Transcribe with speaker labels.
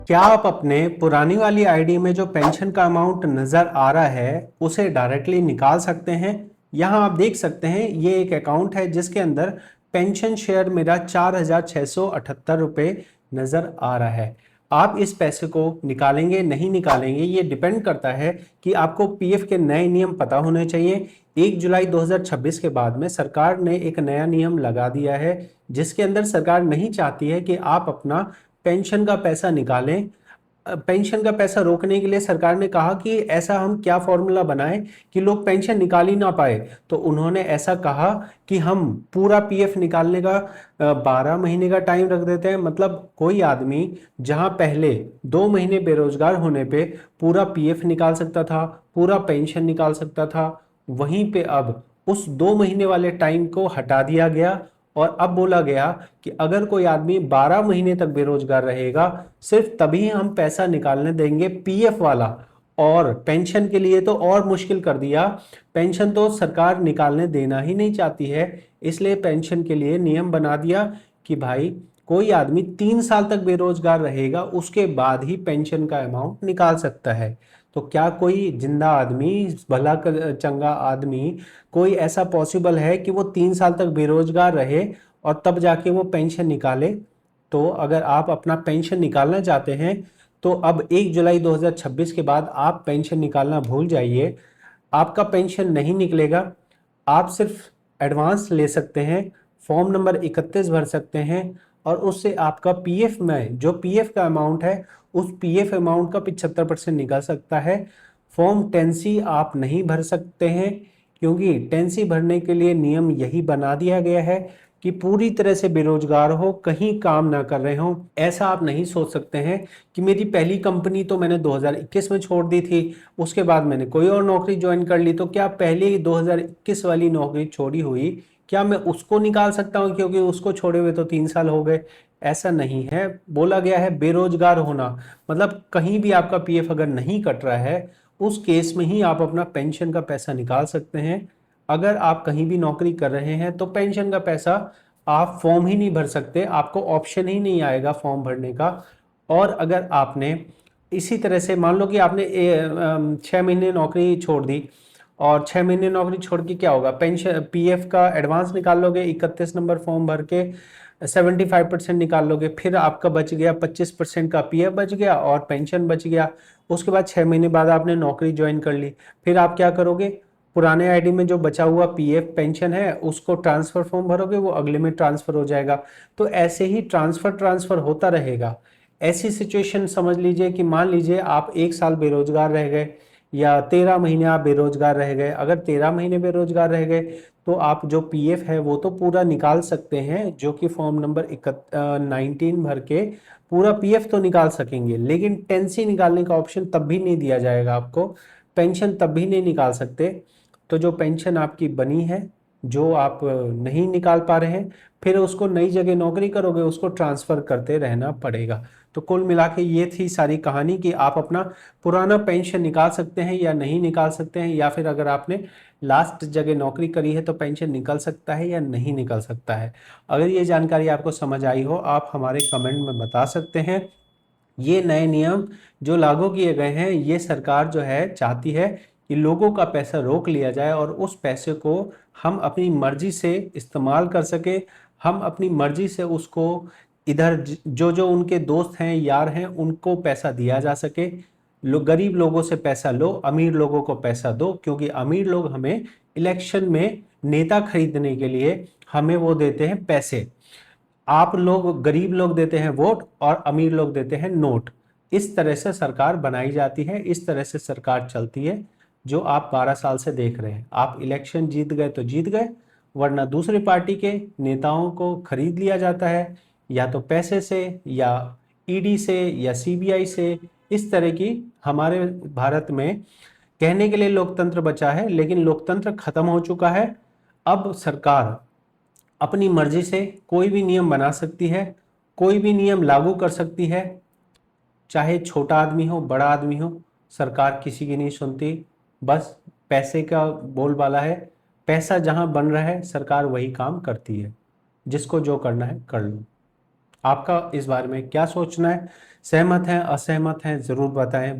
Speaker 1: क्या आप अपने पुरानी वाली आईडी में जो पेंशन का अमाउंट नज़र आ रहा है उसे डायरेक्टली निकाल सकते हैं। यहाँ आप देख सकते हैं ये एक अकाउंट है जिसके अंदर पेंशन शेयर मेरा 4,678 रुपये नज़र आ रहा है। आप इस पैसे को निकालेंगे नहीं निकालेंगे ये डिपेंड करता है कि आपको पीएफ के नए नियम पता होने चाहिए। 1 जुलाई 2026 के बाद में सरकार ने एक नया नियम लगा दिया है जिसके अंदर सरकार नहीं चाहती है कि आप अपना पेंशन का पैसा निकालें। पेंशन का पैसा रोकने के लिए सरकार ने कहा कि ऐसा हम क्या फॉर्मूला बनाएं कि लोग पेंशन निकाल ही ना पाए। तो उन्होंने ऐसा कहा कि हम पूरा पीएफ निकालने का 12 महीने का टाइम रख देते हैं। मतलब कोई आदमी जहां पहले 2 महीने बेरोजगार होने पे पूरा पीएफ निकाल सकता था, पूरा पेंशन निकाल सकता था, वहीं पे अब उस 2 महीने वाले टाइम को हटा दिया गया और अब बोला गया कि अगर कोई आदमी 12 महीने तक बेरोजगार रहेगा सिर्फ तभी हम पैसा निकालने देंगे पीएफ वाला। और पेंशन के लिए तो और मुश्किल कर दिया। पेंशन तो सरकार निकालने देना ही नहीं चाहती है, इसलिए पेंशन के लिए नियम बना दिया कि भाई कोई आदमी 3 साल तक बेरोजगार रहेगा उसके बाद ही पेंशन का अमाउंट निकाल सकता है। तो क्या कोई जिंदा आदमी, भला चंगा आदमी, कोई ऐसा पॉसिबल है कि वो 3 साल तक बेरोजगार रहे और तब जाके वो पेंशन निकाले? तो अगर आप अपना पेंशन निकालना चाहते हैं तो अब 1 जुलाई 2026 के बाद आप पेंशन निकालना भूल जाइए। आपका पेंशन नहीं निकलेगा। आप सिर्फ एडवांस ले सकते हैं, फॉर्म नंबर 31 भर सकते हैं और उससे आपका पीएफ में जो पीएफ का अमाउंट है उस पीएफ अमाउंट का 75% निकल सकता है। फॉर्म 10C आप नहीं भर सकते हैं क्योंकि 10C भरने के लिए नियम यही बना दिया गया है कि पूरी तरह से बेरोजगार हो, कहीं काम ना कर रहे हो। ऐसा आप नहीं सोच सकते हैं कि मेरी पहली कंपनी तो मैंने 2021 में छोड़ दी थी, उसके बाद मैंने कोई और नौकरी ज्वाइन कर ली, तो क्या पहले ही 2021 वाली नौकरी छोड़ी हुई क्या मैं उसको निकाल सकता हूं क्योंकि उसको छोड़े हुए तो 3 साल हो गए? ऐसा नहीं है। बोला गया है बेरोजगार होना मतलब कहीं भी आपका पीएफ अगर नहीं कट रहा है उस केस में ही आप अपना पेंशन का पैसा निकाल सकते हैं। अगर आप कहीं भी नौकरी कर रहे हैं तो पेंशन का पैसा आप फॉर्म ही नहीं भर सकते, आपको ऑप्शन ही नहीं आएगा फॉर्म भरने का। और अगर आपने इसी तरह से मान लो कि आपने 6 महीने नौकरी छोड़ दी और 6 महीने नौकरी छोड़ के क्या होगा, पेंशन पीएफ का एडवांस निकाल लोगे, 31 नंबर फॉर्म भर के 75% निकाल लोगे, फिर आपका बच गया 25% का पीएफ बच गया और पेंशन बच गया। उसके बाद 6 महीने बाद आपने नौकरी ज्वाइन कर ली, फिर आप क्या करोगे, पुराने आईडी में जो बचा हुआ पीएफ पेंशन है उसको ट्रांसफर फॉर्म भरोगे, वो अगले में ट्रांसफर हो जाएगा। तो ऐसे ही ट्रांसफर ट्रांसफर होता रहेगा। ऐसी सिचुएशन समझ लीजिए कि मान लीजिए आप 1 साल बेरोजगार रह गए या 13 महीने आप बेरोजगार रह गए। अगर 13 महीने बेरोजगार रह गए तो आप जो पीएफ है वो तो पूरा निकाल सकते हैं, जो कि फॉर्म नंबर 19 भर के पूरा पीएफ तो निकाल सकेंगे, लेकिन 10C निकालने का ऑप्शन तब भी नहीं दिया जाएगा आपको, पेंशन तब भी नहीं निकाल सकते। तो जो पेंशन आपकी बनी है, जो आप नहीं निकाल पा रहे हैं, फिर उसको नई जगह नौकरी करोगे उसको ट्रांसफ़र करते रहना पड़ेगा। तो कुल मिला के ये थी सारी कहानी कि आप अपना पुराना पेंशन निकाल सकते हैं या नहीं निकाल सकते हैं, या फिर अगर आपने लास्ट जगह नौकरी करी है तो पेंशन निकल सकता है या नहीं निकल सकता है। अगर ये जानकारी आपको समझ आई हो आप हमारे कमेंट में बता सकते हैं। ये नए नियम जो लागू किए गए हैं ये सरकार जो है चाहती है कि लोगों का पैसा रोक लिया जाए और उस पैसे को हम अपनी मर्जी से इस्तेमाल कर सके। हम अपनी मर्जी से उसको इधर जो जो उनके दोस्त हैं यार हैं उनको पैसा दिया जा सके। गरीब लोगों से पैसा लो, अमीर लोगों को पैसा दो, क्योंकि अमीर लोग हमें इलेक्शन में नेता खरीदने के लिए हमें वो देते हैं पैसे। आप लोग गरीब लोग देते हैं वोट और अमीर लोग देते हैं नोट। इस तरह से सरकार बनाई जाती है, इस तरह से सरकार चलती है जो आप 12 साल से देख रहे हैं। आप इलेक्शन जीत गए तो जीत गए, वरना दूसरी पार्टी के नेताओं को खरीद लिया जाता है, या तो पैसे से या ईडी से या सीबीआई से। इस तरह की हमारे भारत में कहने के लिए लोकतंत्र बचा है लेकिन लोकतंत्र खत्म हो चुका है। अब सरकार अपनी मर्जी से कोई भी नियम बना सकती है, कोई भी नियम लागू कर सकती है, चाहे छोटा आदमी हो बड़ा आदमी हो, सरकार किसी की नहीं सुनती। बस पैसे का बोलबाला है, पैसा जहां बन रहा है सरकार वही काम करती है। जिसको जो करना है कर लो। आपका इस बारे में क्या सोचना है? सहमत हैं, असहमत हैं, जरूर बताएं।